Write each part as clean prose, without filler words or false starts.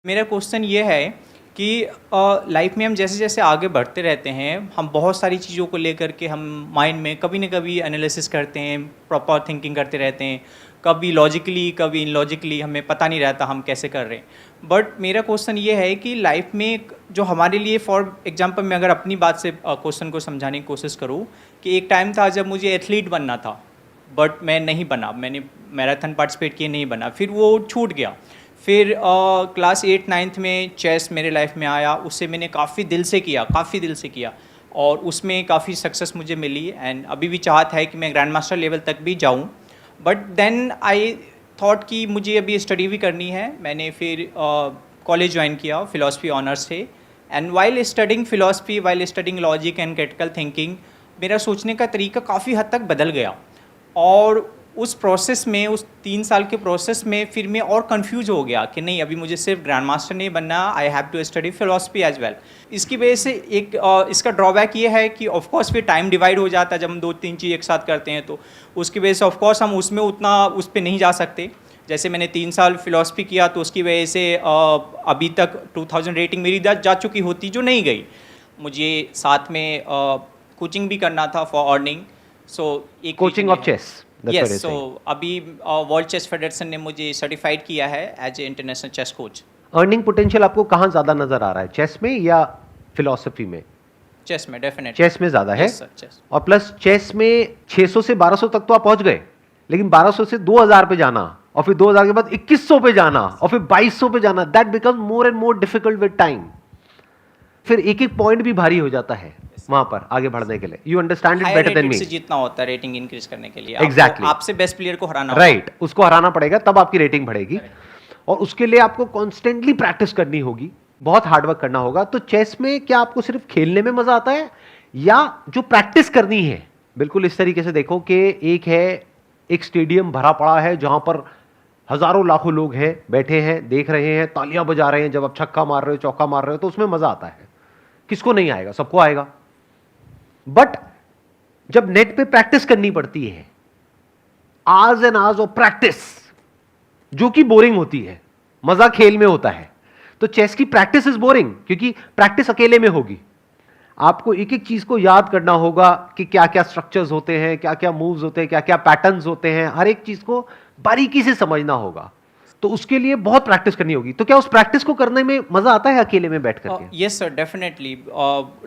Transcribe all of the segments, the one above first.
मेरा क्वेश्चन ये है कि लाइफ में हम जैसे जैसे आगे बढ़ते रहते हैं, हम बहुत सारी चीज़ों को लेकर के हम माइंड में कभी न कभी एनालिसिस करते हैं, प्रॉपर थिंकिंग करते रहते हैं, कभी लॉजिकली कभी इनलॉजिकली, हमें पता नहीं रहता हम कैसे कर रहे हैं। बट मेरा क्वेश्चन ये है कि लाइफ में जो हमारे लिए, फॉर एग्जांपल मैं अगर अपनी बात से क्वेश्चन को समझाने की कोशिश करूँ, कि एक टाइम था जब मुझे एथलीट बनना था, बट मैं नहीं बना, मैंने मैराथन पार्टिसिपेट किए, नहीं बना, फिर वो छूट गया। फिर क्लास 8-9 में चेस मेरे लाइफ में आया, उससे मैंने काफ़ी दिल से किया और उसमें काफ़ी सक्सेस मुझे मिली एंड अभी भी चाहत है कि मैं ग्रैंड मास्टर लेवल तक भी जाऊं। बट देन आई थॉट कि मुझे अभी स्टडी भी करनी है। मैंने फिर कॉलेज ज्वाइन किया फ़िलासफ़ी ऑनर्स से, and while studying philosophy, while studying logic and critical thinking, मेरा सोचने का तरीका काफ़ी हद तक बदल गया। और उस प्रोसेस में, उस 3 साल के प्रोसेस में फिर मैं और कंफ्यूज हो गया कि नहीं, अभी मुझे सिर्फ ग्रैंड मास्टर नहीं बनना, I have to study philosophy as well. इसकी वजह से एक इसका ड्रॉबैक ये है कि ऑफकोर्स फिर टाइम डिवाइड हो जाता है जब हम 2-3 चीज़ एक साथ करते हैं, तो उसकी वजह से ऑफकोर्स हम उसमें उतना उस पर नहीं जा सकते। जैसे मैंने 3 साल फिलोसफी किया तो उसकी वजह से अभी तक 2000 रेटिंग मेरी जा चुकी होती, जो नहीं गई। मुझे साथ में कोचिंग भी करना था फॉर अर्निंग, सो एक coaching of chess. Yes, so अभी वर्ल्ड चेस फेडरेशन ने मुझे सर्टिफाइड किया है as a international chess coach. Earning potential आपको कहाँ ज्यादा नजर आ रहा है, चेस में या फिलॉसफी में? चेस में डेफिनेटली। चेस में ज्यादा है। yes, sir, chess। और प्लस चेस में 600 से 1200 तक तो आप पहुंच गए, लेकिन 1200 से 2000 पे जाना और फिर 2000 के बाद 2100 पे जाना और फिर 2200 पे जाना, that become more and more difficult with time. फिर एक एक पॉइंट भी भारी हो जाता है वहां पर आगे बढ़ने के लिए। You understand it better than me. जितना होता है रेटिंग इंक्रीज करने के लिए, एग्जैक्टली आपसे बेस्ट प्लेयर को हराना, राइट, उसको हराना पड़ेगा, तब आपकी रेटिंग बढ़ेगी। और उसके लिए आपको कॉन्स्टेंटली प्रैक्टिस करनी होगी, बहुत हार्डवर्क करना होगा। तो चेस में क्या आपको सिर्फ खेलने में मजा आता है, या जो प्रैक्टिस करनी है, बिल्कुल इस तरीके से देखो कि एक है, एक स्टेडियम भरा पड़ा है जहां पर हजारों लाखों लोग हैं, बैठे हैं, देख रहे हैं, तालियां बजा रहे हैं जब आप छक्का मार रहे हो, चौका मार रहे हो, तो उसमें मजा आता है। किसको नहीं आएगा, सबको आएगा। बट जब नेट पे प्रैक्टिस करनी पड़ती है, hours and hours of practice, जो कि बोरिंग होती है, मजा खेल में होता है। तो चेस की प्रैक्टिस इज बोरिंग, क्योंकि प्रैक्टिस अकेले में होगी। आपको एक एक चीज को याद करना होगा कि क्या क्या स्ट्रक्चर्स होते हैं, क्या क्या मूव्स होते हैं, क्या क्या पैटर्न्स होते हैं, हर एक चीज को बारीकी से समझना होगा। तो उसके लिए बहुत प्रैक्टिस करनी होगी। तो क्या उस प्रैक्टिस को करने में मजा आता है अकेले में बैठ करके? Yes sir, definitely.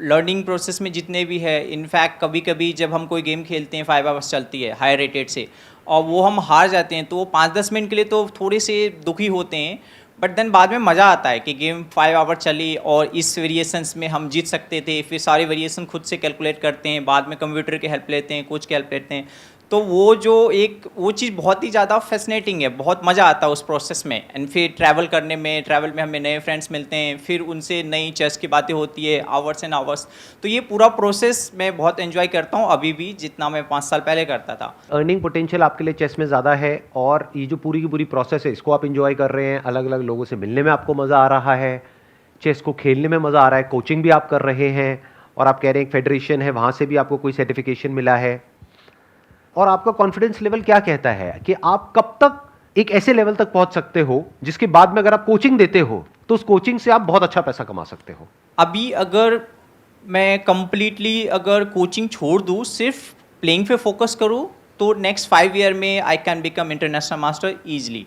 Learning process में जितने भी है, इनफैक्ट कभी कभी जब हम कोई गेम खेलते हैं, 5 आवर्स चलती है हाई रेटेड से, और वो हम हार जाते हैं, तो वो 5-10 मिनट के लिए तो थोड़े से दुखी होते हैं, बट देन बाद में मज़ा आता है कि गेम 5 आवर चली और इस वेरिएशंस में हम जीत सकते थे। फिर सारे वेरिएशन खुद से कैलकुलेट करते हैं, बाद में कंप्यूटर की हेल्प लेते हैं, कोच की हेल्प लेते हैं। तो वो जो वो चीज़ बहुत ही ज़्यादा फैसिनेटिंग है, बहुत मज़ा आता है उस प्रोसेस में। एंड फिर ट्रैवल में हमें नए फ्रेंड्स मिलते हैं, फिर उनसे नई चेस की बातें होती है, आवर्स एंड आवर्स। तो ये पूरा प्रोसेस मैं बहुत एंजॉय करता हूँ अभी भी, जितना मैं 5 साल पहले करता था। अर्निंग पोटेंशियल आपके लिए चेस में ज़्यादा है, और ये जो पूरी की पूरी प्रोसेस है, इसको आप इंजॉय कर रहे हैं, अलग अलग लोगों से मिलने में आपको मज़ा आ रहा है, चेस को खेलने में मज़ा आ रहा है, कोचिंग भी आप कर रहे हैं, और आप कह रहे हैं एक फेडरेशन है, वहाँ से भी आपको कोई सर्टिफिकेशन मिला है। और आपका कॉन्फिडेंस लेवल क्या कहता है कि आप कब तक एक ऐसे लेवल तक पहुंच सकते हो जिसके बाद में अगर आप कोचिंग देते हो तो उस कोचिंग से आप बहुत अच्छा पैसा कमा सकते हो? अभी अगर मैं कंप्लीटली अगर कोचिंग छोड़ दूँ, सिर्फ प्लेइंग पे फोकस करूँ, तो नेक्स्ट 5 ईयर में I can become international master easily.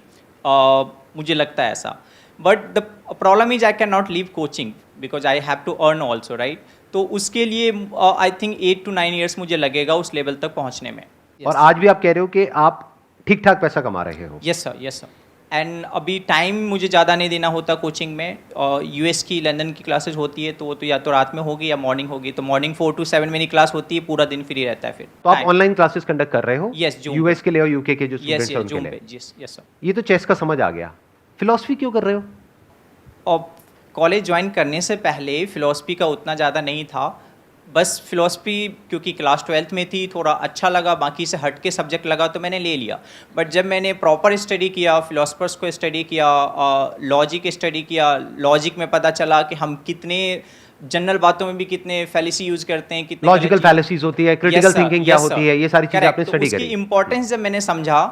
मुझे लगता है ऐसा। But the problem is I can not leave coaching because I have to earn also, right? तो उसके लिए आई थिंक 8 to 9 ईयर्स मुझे लगेगा उस लेवल तक पहुँचने में। Yes. और आज भी आप कह रहे हो कि आप ठीक ठाक पैसा कमा रहे हो? Yes sir, yes sir. And अभी टाइम मुझे ज़्यादा नहीं देना होता कोचिंग में। यूएस की, लंदन की क्लासेस होती है, तो वो तो या तो रात में होगी या मॉर्निंग होगी। तो मॉर्निंग 4 to 7 मेरी क्लास होती है, पूरा दिन फ्री रहता है फिर। तो आप ऑनलाइन क्लासेस कंडक्ट कर रहे हो? यस, यूएस के लिए और यूके के जो स्टूडेंट्स हैं उनके लिए? Yes yes sir. ये तो चेस का समझ आ गया। फिलॉसफी क्यों कर रहे हो? और कॉलेज ज्वाइन करने से पहले फ़िलासफ़ी का उतना ज़्यादा नहीं था, बस फ़िलासफ़ी क्योंकि क्लास 12th में थी, थोड़ा अच्छा लगा, बाकी से हट के सब्जेक्ट लगा तो मैंने ले लिया। बट जब मैंने प्रॉपर स्टडी किया, फ़िलासफ़र्स को स्टडी किया, लॉजिक स्टडी किया, लॉजिक में पता चला कि हम कितने जनरल बातों में भी कितने फैलेसी यूज़ करते हैं, कितने लॉजिकल फैलेसीज होती है, क्रिटिकल थिंकिंग क्या होती है, ये सारी चीज़ें आपने स्टडी करी। उसकी इंपॉर्टेंस जब मैंने समझा,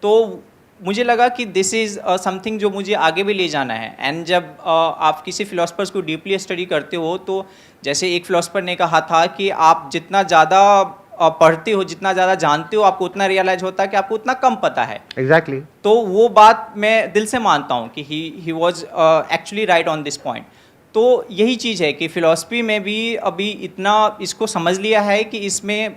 तो मुझे लगा कि दिस इज़ समथिंग जो मुझे आगे भी ले जाना है। एंड जब आप किसी फिलोसफर्स को डीपली स्टडी करते हो तो जैसे एक फिलोसफर ने कहा था कि आप जितना ज़्यादा पढ़ते हो, जितना ज़्यादा जानते हो, आपको उतना रियलाइज होता है कि आपको उतना कम पता है। एग्जैक्टली तो वो बात मैं दिल से मानता हूँ कि he was actually right on this point. तो यही चीज़ है कि फ़िलॉसफी में भी अभी इतना इसको समझ लिया है कि इसमें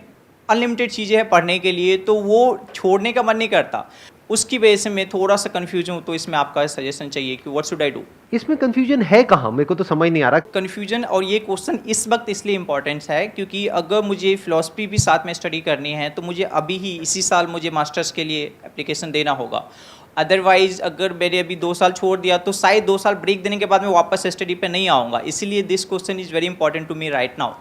अनलिमिटेड चीज़ें हैं पढ़ने के लिए, तो वो छोड़ने का मन नहीं करता। उसकी वजह से मैं थोड़ा सा कन्फ्यूज हूँ, तो इसमें आपका सजेशन चाहिए कि व्हाट शुड आई डू। इसमें कंफ्यूजन है कहाँ, मेरे को तो समझ नहीं आ रहा। कन्फ्यूजन और ये क्वेश्चन इस वक्त इसलिए इम्पोर्टेंट है क्योंकि अगर मुझे फ़िलॉसफी भी साथ में स्टडी करनी है तो मुझे अभी ही इसी साल मुझे मास्टर्स के लिए एप्लीकेशन देना होगा। अदरवाइज अगर मैंने अभी 2 साल छोड़ दिया तो शायद 2 साल ब्रेक देने के बाद मैं वापस स्टडी पे नहीं आऊँगा। इसीलिए this question is very important to me right now.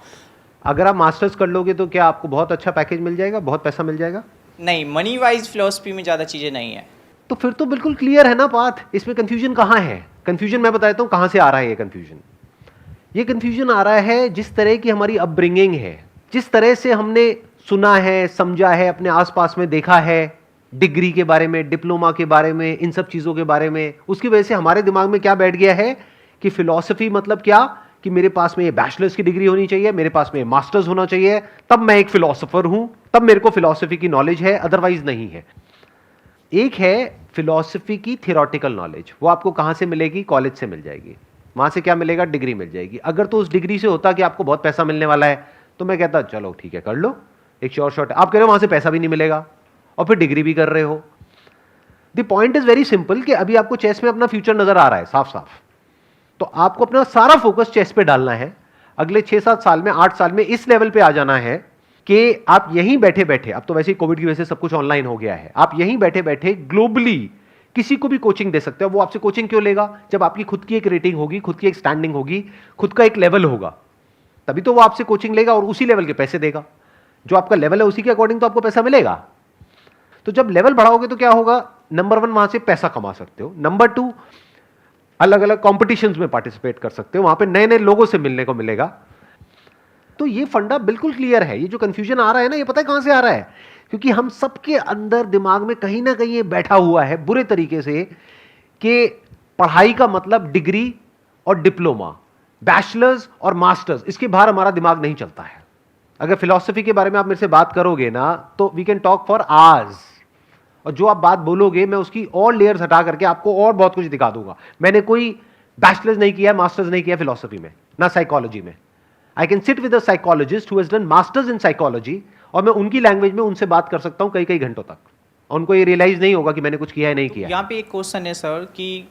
अगर आप मास्टर्स कर लोगे तो क्या आपको बहुत अच्छा पैकेज मिल जाएगा, बहुत पैसा मिल जाएगा? नहीं, मनी वाइज फ़िलॉसफी में ज़्यादा चीज़ें नहीं है। तो फिर तो बिल्कुल क्लियर है ना बात। इसमें कंफ्यूजन कहाँ है? कंफ्यूजन मैं बताता हूँ कहाँ से आ रहा है। ये कंफ्यूजन आ रहा है जिस तरह की हमारी अपब्रिंगिंग है, जिस तरह से हमने सुना है, समझा है, अपने आसपास में देखा है, डिग्री के बारे में, डिप्लोमा के बारे में, इन सब चीजों के बारे में, उसकी वजह से हमारे दिमाग में क्या बैठ गया है कि फिलॉसफी मतलब क्या, कि मेरे पास में ये बैचलर्स की डिग्री होनी चाहिए, मेरे पास में मास्टर्स होना चाहिए, तब मैं एक फिलॉसफर हूं, तब मेरे को फिलॉसफी की नॉलेज है, अदरवाइज नहीं है। एक है फिलॉसफी की थियोरेटिकल नॉलेज, वो आपको कहां से मिलेगी? कॉलेज से मिल जाएगी। वहां से क्या मिलेगा? डिग्री मिल जाएगी। अगर तो उस डिग्री से होता कि आपको बहुत पैसा मिलने वाला है तो मैं कहता चलो ठीक है कर लो, एक श्योर शॉट। आप कह रहे हो वहां से पैसा भी नहीं मिलेगा और फिर डिग्री भी कर रहे हो। The point is very simple कि अभी आपको चेस में अपना फ्यूचर नजर आ रहा है साफ साफ, तो आपको अपना सारा फोकस चेस पे डालना है। अगले 6-7 साल में, 8 साल में इस लेवल पे आ जाना है कि आप यहीं बैठे बैठे, अब तो वैसे ही कोविड की वजह से सब कुछ ऑनलाइन हो गया है, आप यहीं बैठे बैठे ग्लोबली किसी को भी कोचिंग दे सकते हो। वो आपसे कोचिंग क्यों लेगा? जब आपकी खुद की एक रेटिंग होगी, खुद की एक स्टैंडिंग होगी, खुद का एक लेवल होगा, तभी तो वो आपसे कोचिंग लेगा और उसी लेवल के पैसे देगा। जो आपका लेवल है उसी के अकॉर्डिंग तो आपको पैसा मिलेगा। तो जब लेवल बढ़ाओगे तो क्या होगा? नंबर 1 वहां से पैसा कमा सकते हो, नंबर 2 अलग अलग कॉम्पिटिशन्स में पार्टिसिपेट कर सकते हो, वहां पे नए नए लोगों से मिलने को मिलेगा। तो ये फंडा बिल्कुल क्लियर है। ये जो कंफ्यूजन आ रहा है ना, ये पता है कहां से आ रहा है? क्योंकि हम सबके अंदर दिमाग में कहीं ना कहीं ये बैठा हुआ है बुरे तरीके से कि पढ़ाई का मतलब डिग्री और डिप्लोमा, बैचलर्स और मास्टर्स, इसके बाहर हमारा दिमाग नहीं चलता है। अगर फिलॉसफी के बारे में आप मेरे से बात करोगे ना तो we can talk for hours, और जो आप बात बोलोगे मैं उसकी और लेयर्स हटा करके आपको और बहुत कुछ दिखा दूंगा। मैंने कोई बैचलर्स नहीं किया, मास्टर्स नहीं किया फिलॉसफी में, ना साइकोलॉजी में। I can sit with a psychologist who has done masters in psychology और मैं उनकी लैंग्वेज में उनसे बात कर सकता हूं कई कई घंटों तक, और उनको ये रियलाइज नहीं होगा कि मैंने कुछ किया है नहीं किया। यहाँ पे एक क्वेश्चन है सर कि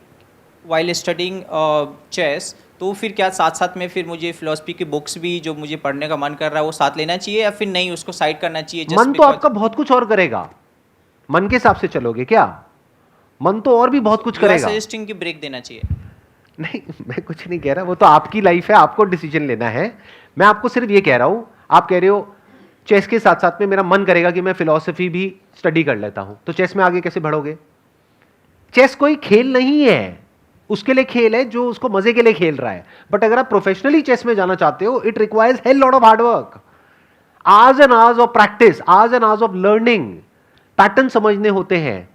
वाइल स्टडिंग चेस, तो फिर क्या साथ साथ में फिर मुझे फिलोसफी की बुक्स भी जो मुझे पढ़ने का मन कर रहा है वो साथ लेना चाहिए या फिर नहीं, उसको साइड करना चाहिए? मन तो आपका बहुत कुछ और करेगा, मन के हिसाब से चलोगे क्या? मन तो और भी बहुत कुछ करेगा। सजेस्टिंग की ब्रेक देना चाहिए? नहीं, मैं कुछ नहीं कह रहा, वो तो आपकी लाइफ है, आपको डिसीजन लेना है। मैं आपको सिर्फ ये कह रहा हूं, आप कह रहे हो चेस के साथ साथ में मेरा मन करेगा कि मैं फिलॉसफी भी स्टडी कर लेता हूं, तो चेस में आगे कैसे बढ़ोगे? चेस कोई खेल नहीं है, उसके लिए खेल है जो उसको मजे के लिए खेल रहा है। बट अगर आप प्रोफेशनली चेस में जाना चाहते हो, it requires hell lot of hard work, hours and hours of practice, hours and hours of learning, pattern समझने होते हैं,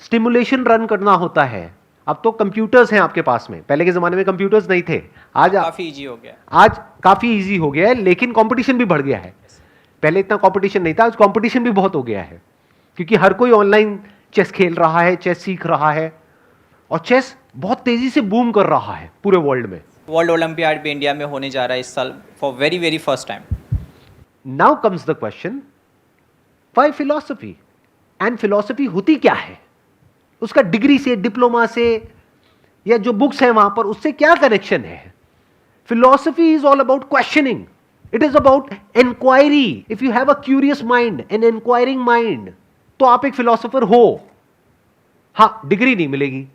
स्टिमुलेशन रन करना होता है। अब तो कंप्यूटर्स हैं आपके पास में, पहले के जमाने में कंप्यूटर्स नहीं थे। आज काफी इजी हो गया, आज काफी इजी हो गया है, लेकिन कंपटीशन भी बढ़ गया है। पहले इतना कंपटीशन नहीं था, आज कंपटीशन भी बहुत हो गया है, क्योंकि हर कोई ऑनलाइन चेस खेल रहा है, चेस सीख रहा है, और चेस बहुत तेजी से बूम कर रहा है पूरे वर्ल्ड में। वर्ल्ड ओलंपियाड भी इंडिया में होने जा रहा है इस साल for very very first time. Now comes the question, why philosophy? And philosophy होती क्या है? उसका डिग्री से, डिप्लोमा से, या जो बुक्स हैं वहां पर, उससे क्या कनेक्शन है? Philosophy is all about questioning, it is about inquiry. If you have a curious mind, an inquiring mind, तो आप एक फिलॉसफर हो। हां, डिग्री नहीं मिलेगी।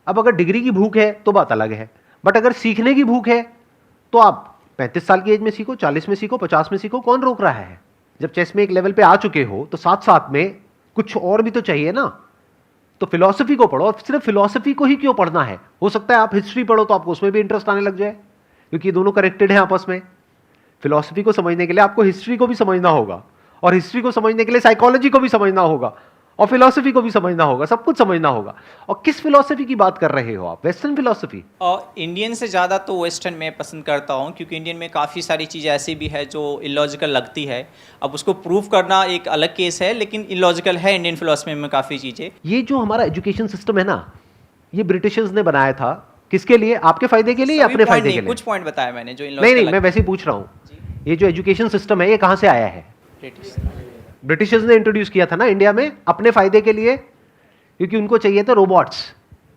अब अगर डिग्री की भूख है तो बात अलग है, बट अगर सीखने की भूख है तो आप 35 साल की एज में सीखो, 40 में सीखो, 50 में सीखो, कौन रोक रहा है? जब चेस में एक लेवल पे आ चुके हो तो साथ साथ में कुछ और भी तो चाहिए ना। तो फिलॉसफी को पढ़ो, और सिर्फ फिलॉसफी को ही क्यों पढ़ना है? हो सकता है आप हिस्ट्री पढ़ो तो आपको उसमें भी इंटरेस्ट आने लग जाए, क्योंकि ये दोनों कनेक्टेड हैं आपस में। फिलॉसफी को समझने के लिए आपको हिस्ट्री को भी समझना होगा, और हिस्ट्री को समझने के लिए साइकोलॉजी को भी समझना होगा, और फिलॉसफी को भी समझना होगा, सब कुछ समझना होगा। और किस फिलॉसफी की बात कर रहे हो आप? Western philosophy? और इंडियन से ज़्यादा तो वेस्टर्न में पसंद करता हूँ, क्योंकि इंडियन में काफ़ी सारी चीज़ें ऐसी भी है जो इलॉजिकल लगती है। अब उसको प्रूव करना एक अलग केस है, लेकिन इलॉजिकल है इंडियन फिलॉसफी में काफ़ी चीज़ें। ये जो हमारा एजुकेशन सिस्टम है ना, ये ब्रिटिशर्स ने बनाया था। किसके लिए? आपके फायदे के लिए या सभी अपने point फायदे नहीं, के लिए? कुछ पॉइंट बताया मैंने जो नहीं इलॉजिकल नहीं, मैं वैसे ही पूछ रहा हूँ, ये जो एजुकेशन सिस्टम है ये कहां से आया है? ब्रिटिश। ब्रिटिशर्स ने इंट्रोड्यूस किया था ना इंडिया में, अपने फायदे के लिए, क्योंकि उनको चाहिए था रोबोट्स,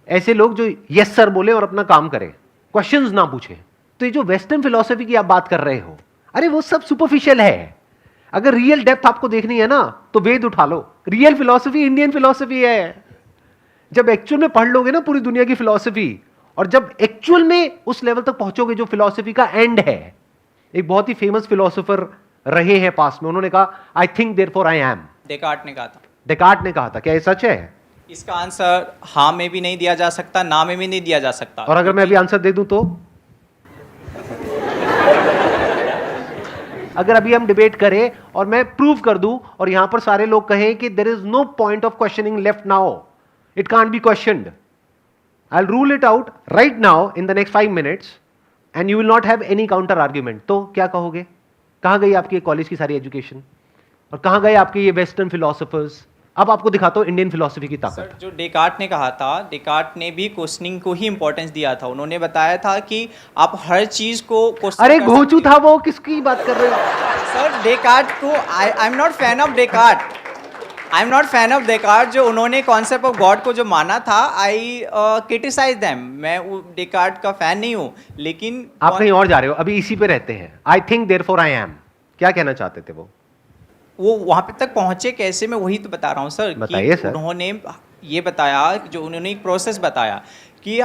ऐसे लोग जो यस सर बोले और अपना काम करें, क्वेश्चंस ना पूछे। तो ये जो वेस्टर्न फिलॉसफी की आप बात कर रहे हो, अरे वो सब सुपरफिशियल है। अगर रियल डेप्थ आपको देखनी है ना तो वेद उठा लो। रियल फिलॉसफी इंडियन फिलॉसफी है। जब एक्चुअल में पढ़ लोगे ना पूरी दुनिया की फिलॉसफी, और जब एक्चुअल में उस लेवल तक पहुंचोगे जो फिलॉसफी का एंड है। एक बहुत ही फेमस फिलोसोफर रहे हैं पास्ट में, उन्होंने कहा I think therefore I am. Descartes ने कहा था। डेकार्ट ने कहा था, क्या ये सच है? इसका आंसर हाँ में भी नहीं दिया जा सकता, ना में भी नहीं दिया जा सकता। और अगर मैं अभी आंसर दे दूं तो? अगर अभी हम डिबेट करें और मैं प्रूव कर दूं और यहां पर सारे लोग कहें कि there is no point of questioning left now, it can't be questioned, I will rule it out right now in the next 5 minutes and you will not have any counter argument, तो क्या कहोगे? कहां गई आपकी college की सारी education, और कहां गए आपके ये वेस्टर्न फिलोसोफर्स? अब आपको दिखाता हूं इंडियन फिलोसफी की ताकत। सर, जो डेकार्ट ने कहा था, डेकार्ट ने भी क्वेश्चनिंग को ही इंपॉर्टेंस दिया था। उन्होंने बताया था कि आप हर चीज को क्वेश्चन अरे कर घोचू सकते था वो, किसकी बात कर रहे हो? हो। सर, डेकार्ट को I am not fan of Descartes, I am not fan of Descartes. जो उन्होंने कॉन्सेप्ट ऑफ गॉड को जो माना था, आई क्रिटिसाइज देम। मैं डेकार्ट का फैन नहीं हूँ, लेकिन आप कहीं और जा रहे हो, अभी इसी पे रहते हैं। I think therefore I am, क्या कहना चाहते थे वो वहाँ पे तक पहुँचे कैसे, मैं वही तो बता रहा हूँ सर। बताइए कि सर। उन्होंने ये बताया, जो उन्होंने एक प्रोसेस बताया कि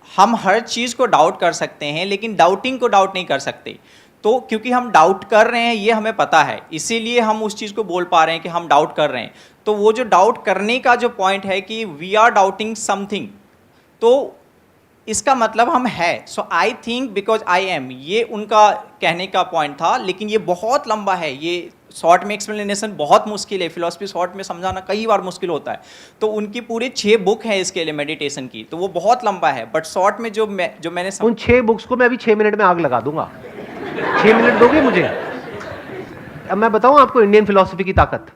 हम हर चीज़ को डाउट कर सकते हैं, लेकिन डाउटिंग को डाउट नहीं कर सकते। तो क्योंकि हम डाउट कर रहे हैं ये हमें पता है, इसीलिए हम उस चीज़ को बोल पा रहे हैं कि हम डाउट कर रहे हैं। तो वो जो डाउट करने का जो पॉइंट है कि वी आर डाउटिंग समथिंग, तो इसका मतलब हम है। So I think because I am, ये उनका कहने का पॉइंट था। लेकिन ये बहुत लंबा है, ये शॉर्ट में एक्सप्लेनेशन बहुत मुश्किल है। फिलॉसफी शॉर्ट में समझाना कई बार मुश्किल होता है। तो उनकी पूरी 6 बुक है इसके लिए मेडिटेशन की, तो वो बहुत लंबा है। बट शॉर्ट में जो मैंने उन 6 बुक्स को मैं अभी 6 मिनट में आग लगा दूंगा। 6 मिनट दोगे मुझे? अब मैं बताऊं आपको इंडियन फिलॉसफी की ताकत।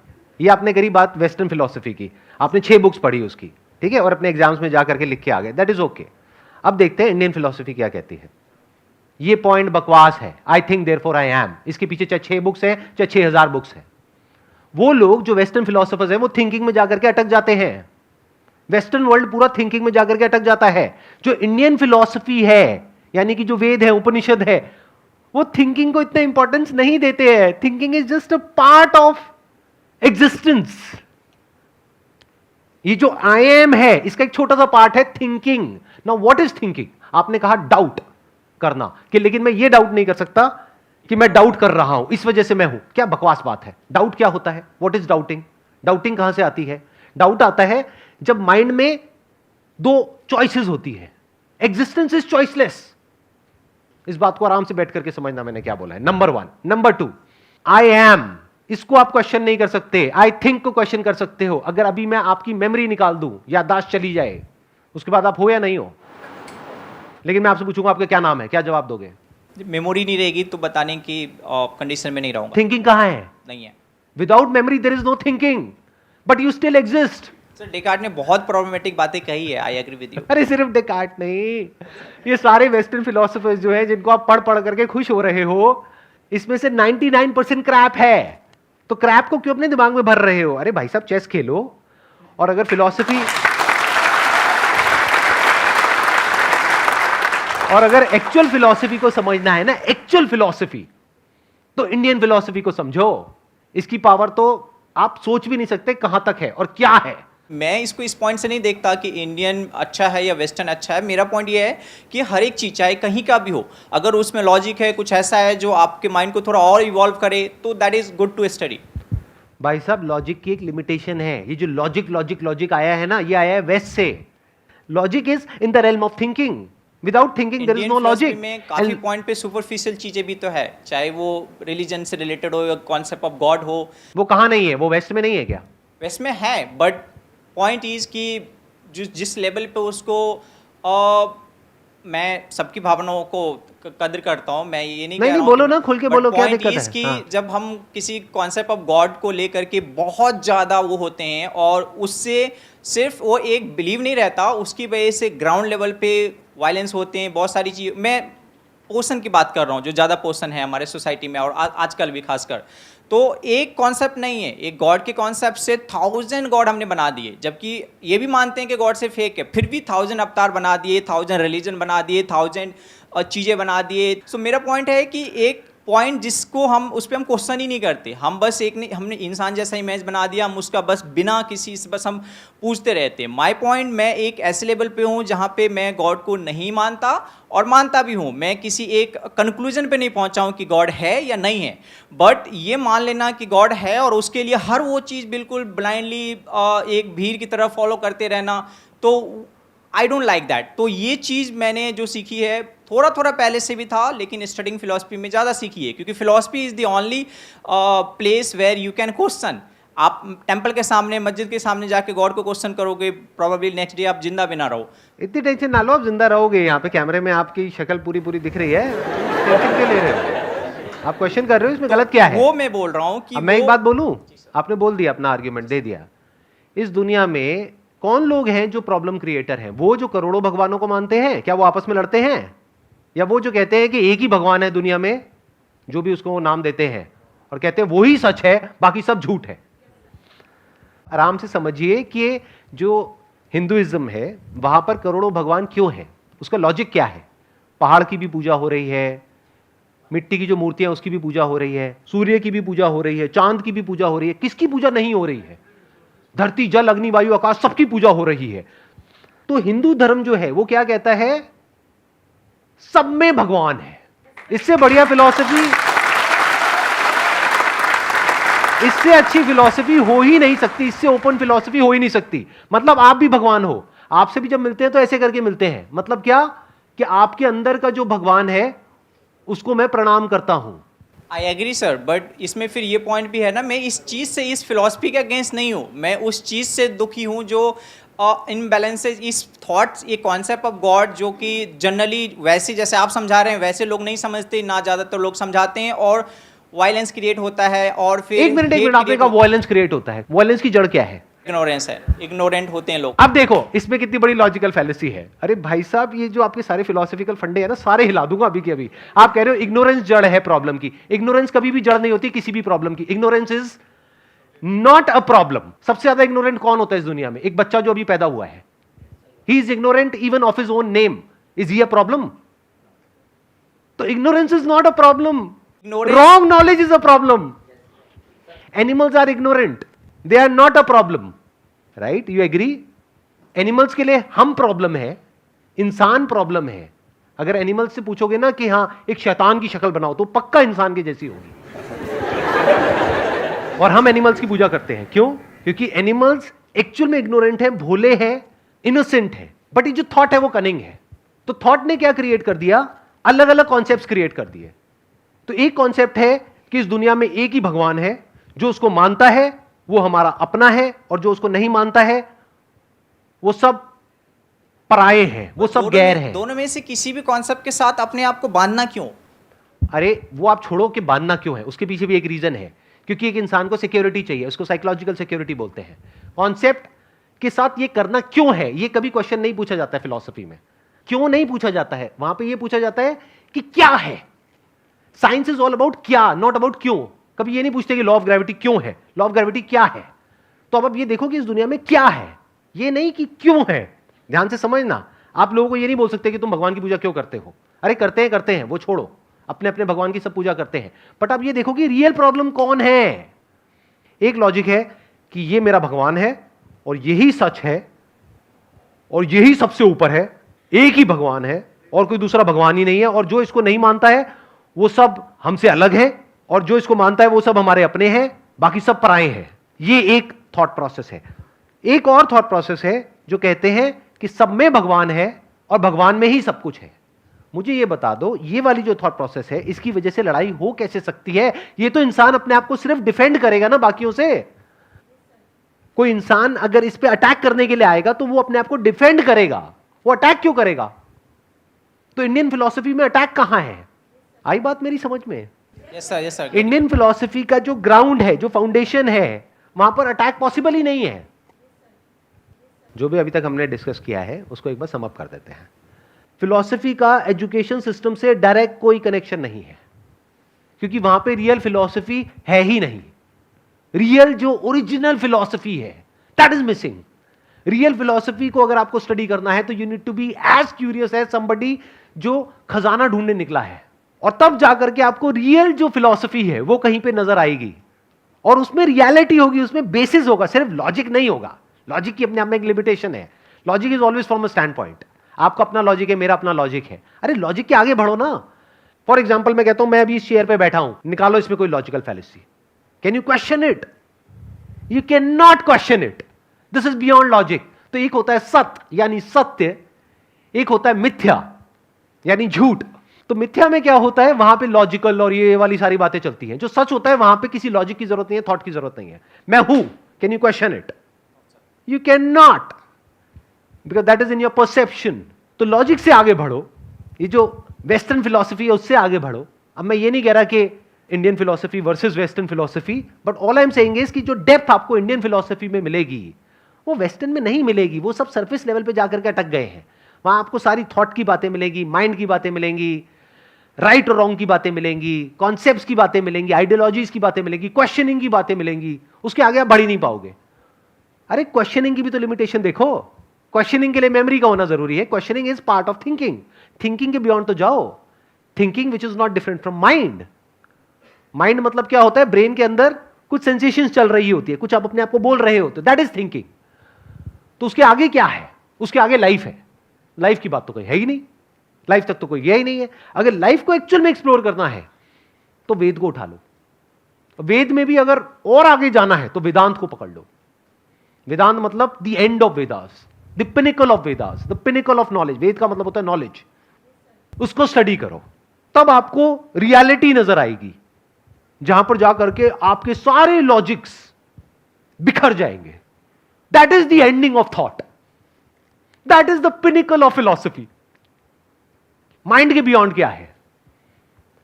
ये आपने करी बात वेस्टर्न फिलॉसफी की, आपने 6 बुक्स पढ़ी उसकी, ठीक है, और अपने एग्जाम्स में जाकर के लिख के आ गए, दैट इज ओके। अब देखते हैं इंडियन फिलॉसफी क्या कहती है। ये पॉइंट बकवास है, I think therefore I am. इसके पीछे चाहे 6 बुक्स है चाहे 6000 बुक्स है। वो लोग जो वेस्टर्न फिलोसोफर्स हैं वो थिंकिंग में जाकर के अटक जाते हैं। वेस्टर्न वर्ल्ड पूरा थिंकिंग में जाकर के अटक जाता है। जो इंडियन फिलॉसफी है, यानी कि जो वेद है, उपनिषद है, वो थिंकिंग को इतना इंपॉर्टेंस नहीं देते हैं। Thinking is just a part of existence. ये जो आई एम है इसका एक छोटा सा पार्ट है thinking. Now what is thinking? आपने कहा डाउट करना, कि लेकिन मैं ये डाउट नहीं कर सकता कि मैं डाउट कर रहा हूं इस वजह से मैं हूं। क्या बकवास बात है। डाउट क्या होता है? What is doubting? डाउटिंग कहां से आती है? डाउट आता है जब माइंड में 2 चॉइसेस होती है। Existence is choiceless. इस बात को आराम से बैठ करके समझना मैंने क्या बोला है। नंबर 1। नंबर 2, आई एम, इसको आप क्वेश्चन नहीं कर सकते। आई थिंक को क्वेश्चन कर सकते हो। अगर अभी मैं आपकी मेमोरी निकाल दूं, याददाश्त चली जाए, उसके बाद आप हो या नहीं हो। लेकिन मैं आपसे पूछूंगा आपका क्या नाम है, क्या जवाब दोगे? मेमोरी नहीं रहेगी तो बताने की कंडीशन में नहीं रहूंगा। थिंकिंग कहां है? नहीं है। Without memory there is no thinking, but you still exist. Sir, Descartes ने बहुत प्रॉब्लमेटिक बातें कही है, आई एग्री विद यू। अरे सिर्फ डेकार्ट नहीं, ये सारे वेस्टर्न फिलोसोफर्स जो है जिनको आप पढ़ पढ़ करके खुश हो रहे हो, इसमें से 99% क्रैप है। तो क्रैप को क्यों अपने दिमाग में भर रहे हो? अरे भाई साहब, चेस खेलो। और अगर फिलॉसफी और अगर एक्चुअल फिलॉसफी को समझना है ना, एक्चुअल फिलॉसफी, तो इंडियन फिलॉसफी को समझो। इसकी पावर तो आप सोच भी नहीं सकते कहां तक है और क्या है। मैं इसको इस पॉइंट से नहीं देखता कि इंडियन अच्छा है या वेस्टर्न अच्छा है। मेरा पॉइंट ये है कि हर एक चीज़ चाहे कहीं का भी हो, अगर उसमें लॉजिक है, कुछ ऐसा है जो आपके माइंड को थोड़ा और इवॉल्व करे, तो that is good to study. भाई साहब, लॉजिक की एक लिमिटेशन है। ये जो लॉजिक आया है ना, ये आया है वेस्ट से। Logic is in the realm of thinking. Without thinking there is no logic. में काफी पॉइंट पे सुपरफिशियल चीजें भी तो है, चाहे वो रिलीजन से रिलेटेड हो या कॉन्सेप्ट ऑफ गॉड हो। वो कहां नहीं है? वो वेस्ट में नहीं है क्या? वैसे में है, बट पॉइंट इज कि जिस लेवल पे उसको मैं सबकी भावनाओं को कदर करता हूँ, मैं ये नहीं कह रहा हूँ बोलो ना, खुल के बोलो, क्या दिक्कत है? कि हाँ। जब हम किसी कॉन्सेप्ट ऑफ गॉड को लेकर के बहुत ज़्यादा वो होते हैं और उससे सिर्फ वो एक बिलीव नहीं रहता, उसकी वजह से ग्राउंड लेवल पे वायलेंस होते हैं, बहुत सारी चीज़। मैं पोर्शन की बात कर रहा हूँ, जो ज़्यादा पोर्शन है हमारे सोसाइटी में और आजकल भी खासकर, तो एक कॉन्सेप्ट नहीं है, एक गॉड के कॉन्सेप्ट से 1000 गॉड हमने बना दिए, जबकि ये भी मानते हैं कि गॉड से फेक है, फिर भी 1000 अवतार बना दिए, 1000 रिलीजन बना दिए, 1000 चीज़ें बना दिए। सो मेरा पॉइंट है कि एक पॉइंट जिसको हम उस पर हम क्वेश्चन ही नहीं करते, हम बस एक नहीं, हमने इंसान जैसा इमेज बना दिया, हम उसका बस बिना किसी से बस हम पूछते रहते हैं। माय पॉइंट, मैं एक ऐसे लेवल पे हूँ जहाँ पे मैं गॉड को नहीं मानता और मानता भी हूँ, मैं किसी एक कंक्लूजन पे नहीं पहुँचा हूँ कि गॉड है या नहीं है, बट ये मान लेना कि गॉड है और उसके लिए हर वो चीज़ बिल्कुल ब्लाइंडली एक भीड़ की तरह फॉलो करते रहना, तो आई डोंट लाइक दैट। तो ये चीज़ मैंने जो सीखी है, थोड़ा थोड़ा पहले से भी था, लेकिन स्टडिंग फिलोसफी में ज़्यादा सीखी है, क्योंकि philosophy is the only place where you can question. आप टेंपल के सामने, मस्जिद के सामने जाके गॉड को क्वेश्चन करोगे, प्रोबेबली नेक्स्ट डे आप जिंदा भी ना रहो। इतनी टेंशन ना लो, आप जिंदा रहोगे। यहाँ पे कैमरे में आपकी शक्ल पूरी पूरी दिख रही है, टेंशन क्यों ले रहे हो? आप क्वेश्चन कर रहे हो, इसमें गलत क्या है? वो मैं बोल रहा हूँ कि अब मैं एक बात बोलूं, आपने बोल दिया, अपना आर्ग्यूमेंट दे दिया। इस दुनिया में कौन लोग हैं जो प्रॉब्लम क्रिएटर हैं? वो जो करोड़ों भगवानों को मानते हैं, क्या वो आपस में लड़ते हैं? या वो जो कहते हैं कि एक ही भगवान है दुनिया में, जो भी उसको नाम देते हैं, और कहते हैं वो ही सच है, बाकी सब झूठ है? आराम से समझिए कि जो हिंदुइज्म है वहां पर करोड़ों भगवान क्यों हैं, उसका लॉजिक क्या है। पहाड़ की भी पूजा हो रही है, मिट्टी की जो मूर्तियां उसकी भी पूजा हो रही है, सूर्य की भी पूजा हो रही है, चांद की भी पूजा हो रही है। किसकी पूजा नहीं हो रही है? धरती, जल, अग्नि, वायु, आकाश, सबकी पूजा हो रही है। तो हिंदू धर्म जो है वो क्या कहता है? सब में भगवान है। इससे बढ़िया फिलॉसफी, इससे अच्छी फिलॉसफी हो ही नहीं सकती, इससे ओपन फिलॉसफी हो ही नहीं सकती। मतलब आप भी भगवान हो, आपसे भी जब मिलते हैं तो ऐसे करके मिलते हैं। मतलब क्या? कि आपके अंदर का जो भगवान है उसको मैं प्रणाम करता हूं। आई एग्री सर, बट इसमें फिर ये पॉइंट भी है ना, मैं इस चीज़ से, इस फिलॉसफी के अगेंस्ट नहीं हूँ, मैं उस चीज़ से दुखी हूँ जो इनबैलेंसेज, इस थॉट्स, ये कॉन्सेप्ट ऑफ गॉड जो कि जनरली वैसे जैसे आप समझा रहे हैं वैसे लोग नहीं समझते ना, ज़्यादातर लोग समझाते हैं और वायलेंस क्रिएट होता है। और फिर एक मिनट आपने कहा वायलेंस क्रिएट होता है, वायलेंस की जड़ क्या है? इग्नोरेंस है, इग्नोरेंट होते हैं लोग। अब देखो इसमें कितनी बड़ी लॉजिकल फैलेसी है। अरे भाई साहब, ये जो आपके सारे फिलोसफिकल फंडे हैं ना, सारे हिला दूंगा अभी के अभी। आप कह रहे हो इग्नोरेंस जड़ है प्रॉब्लम की। इग्नोरेंस कभी भी जड़ नहीं होती किसी भी प्रॉब्लम की। Ignorance is not a problem. सबसे ज्यादा इग्नोरेंट कौन होता है इस दुनिया में? एक बच्चा जो अभी पैदा हुआ है, he is ignorant even of his own name. Is he a problem? तो ignorance is not a problem, wrong knowledge is a problem. Animals are ignorant, they are not a problem, right? You agree? Animals के लिए हम problem है, इंसान problem है। अगर animals से पूछोगे ना कि हां एक शैतान की शक्ल बनाओ, तो पक्का इंसान की जैसी होगी। और हम एनिमल्स की पूजा करते हैं, क्यों? क्योंकि एनिमल्स एक्चुअल में इग्नोरेंट है, भोले हैं, इनोसेंट है। बट ये जो थॉट है वो कनिंग है। तो थॉट ने क्या क्रिएट कर दिया? अलग अलग कॉन्सेप्ट्स क्रिएट कर दिए। तो एक कॉन्सेप्ट है कि इस दुनिया में एक ही भगवान है, जो उसको मानता है वो हमारा अपना है, और जो उसको नहीं मानता है वो सब पराये हैं, वो सब गैर हैं। दोनों में से किसी भी कॉन्सेप्ट के साथ अपने आप को बांधना क्यों? अरे वो आप छोड़ो कि बांधना क्यों है, उसके पीछे भी एक रीजन है। क्योंकि एक इंसान को सिक्योरिटी चाहिए, उसको साइकोलॉजिकल सिक्योरिटी बोलते हैं। कॉन्सेप्ट के साथ ये करना क्यों है, ये कभी क्वेश्चन नहीं पूछा जाता है फिलॉसफी में। क्यों नहीं पूछा जाता है? वहां पे ये पूछा जाता है कि क्या है। साइंस इज ऑल अबाउट क्या, नॉट अबाउट क्यों। कभी ये नहीं पूछते कि लॉ ऑफ ग्रेविटी क्यों है, लॉ ऑफ ग्रेविटी क्या है। तो अब ये देखो कि इस दुनिया में क्या है, ये नहीं कि क्यों है। ध्यान से समझना, आप लोगों को ये नहीं बोल सकते कि तुम भगवान की पूजा क्यों करते हो। अरे करते हैं, वो छोड़ो, अपने अपने भगवान की सब पूजा करते हैं। बट अब ये देखो कि रियल प्रॉब्लम कौन है। एक लॉजिक है कि ये मेरा भगवान है और यही सच है और यही सबसे ऊपर है, एक ही भगवान है और कोई दूसरा भगवान ही नहीं है। और जो इसको नहीं मानता है वो सब हमसे अलग है, और जो इसको मानता है वो सब हमारे अपने हैं, बाकी सब पराए हैं। ये एक थॉट प्रोसेस है। एक और थॉट प्रोसेस है जो कहते हैं कि सब में भगवान है और भगवान में ही सब कुछ है। मुझे ये बता दो, ये वाली जो थॉट प्रोसेस है, इसकी वजह से लड़ाई हो कैसे सकती है? ये तो इंसान अपने आप को सिर्फ डिफेंड करेगा ना बाकियों से। कोई इंसान अगर इस पे अटैक करने के लिए आएगा तो वो अपने आप को डिफेंड करेगा, वो अटैक क्यों करेगा? तो इंडियन फिलॉसफी में अटैक कहां है? आई बात मेरी समझ में? Yes sir. इंडियन फिलॉसफी का जो ग्राउंड है, जो फाउंडेशन है, वहां पर अटैक पॉसिबल ही नहीं है। जो भी अभी तक हमने डिस्कस किया है उसको एक बार सम अप कर देते हैं। फिलॉसफी का एजुकेशन सिस्टम से डायरेक्ट कोई कनेक्शन नहीं है, क्योंकि वहां पे रियल फिलॉसफी है ही नहीं। रियल जो ओरिजिनल फिलॉसफी है that is missing. Real philosophy को अगर आपको स्टडी करना है तो you need to be as curious as somebody जो खजाना ढूंढने निकला है, और तब जाकर के आपको रियल जो फिलॉसफी है वो कहीं पे नजर आएगी, और उसमें रियलिटी होगी, उसमें बेसिस होगा, सिर्फ लॉजिक नहीं होगा। लॉजिक की अपने आप में एक लिमिटेशन है। Logic is always from a stand point. आपका अपना लॉजिक है, मेरा अपना लॉजिक है। अरे लॉजिक के आगे बढ़ो ना। फॉर एग्जाम्पल मैं कहता हूं मैं अभी इस चेयर पे बैठा हूं, निकालो इसमें कोई logical fallacy. Can you question it? You can not question it. This is beyond logic. तो एक होता है सत्य यानी सत्य, एक होता है मिथ्या यानी झूठ। तो मिथ्या में क्या होता है, वहां पे लॉजिकल और ये वाली सारी बातें चलती हैं। जो सच होता है वहां पे किसी लॉजिक की जरूरत नहीं है, थॉट की जरूरत नहीं है। मैं हूं, can you question it? You can not, because that is in your perception. तो लॉजिक से आगे बढ़ो, ये जो वेस्टर्न फिलॉसफी है उससे आगे बढ़ो। अब मैं ये नहीं कह रहा कि Indian philosophy versus western philosophy, but all I am saying is कि जो डेप्थ आपको इंडियन फिलॉसफी में मिलेगी वो वेस्टर्न में नहीं मिलेगी। वो सब सरफेस लेवल पे जाकर के अटक गए हैं। वहां आपको सारी थॉट की बातें मिलेंगी, माइंड की बातें मिलेंगी, राइट और रॉन्ग की बातें मिलेंगी, कॉन्सेप्ट्स की बातें मिलेंगी, आइडियोलॉजीज की बातें मिलेंगी, क्वेश्चनिंग की बातें मिलेंगी। उसके आगे आप बढ़ ही नहीं पाओगे। अरे क्वेश्चनिंग की भी तो लिमिटेशन देखो। क्वेश्चनिंग के लिए मेमोरी का होना जरूरी है। Questioning is part of thinking. Thinking के बियॉन्ड तो जाओ। Thinking which is not different from mind. Mind मतलब क्या होता है, ब्रेन के अंदर कुछ सेंसेशंस चल रही होती है, कुछ आप अपने आप को बोल रहे होते हो, दैट इज थिंकिंग। तो उसके आगे क्या है? उसके आगे लाइफ है। लाइफ की बात तो कोई है ही नहीं, लाइफ तक तो कोई गया ही नहीं है। अगर लाइफ को एक्चुअल में एक्सप्लोर करना है तो वेद को उठा लो। वेद में भी अगर और आगे जाना है तो वेदांत को पकड़ लो। वेदांत मतलब the end of Vedas, the pinnacle of Vedas, the pinnacle of knowledge. Veda का मतलब होता है नॉलेज। उसको स्टडी करो, तब आपको रियलिटी नजर आएगी, जहां पर जाकर के आपके सारे लॉजिक्स बिखर जाएंगे। That is the ending of thought, that is the pinnacle of philosophy. Mind के बियॉन्ड क्या है?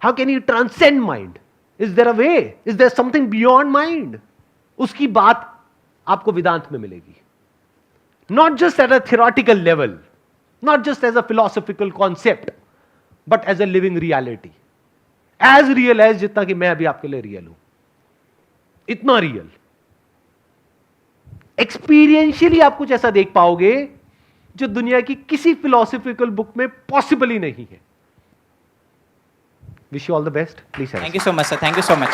How can you transcend mind? Is there a way? Is there something beyond mind? उसकी बात आपको वेदांत में मिलेगी। Not just at a theoretical level, not just as a philosophical concept, but as a living reality. As real as जितना कि मैं अभी आपके लिए रियल हूं, इतना रियल। एक्सपीरियंशियली आप कुछ ऐसा देख पाओगे जो दुनिया की किसी फिलोसॉफिकल बुक में पॉसिबल ही नहीं है। Wish you all the best. Please thank you so much sir, thank you so much.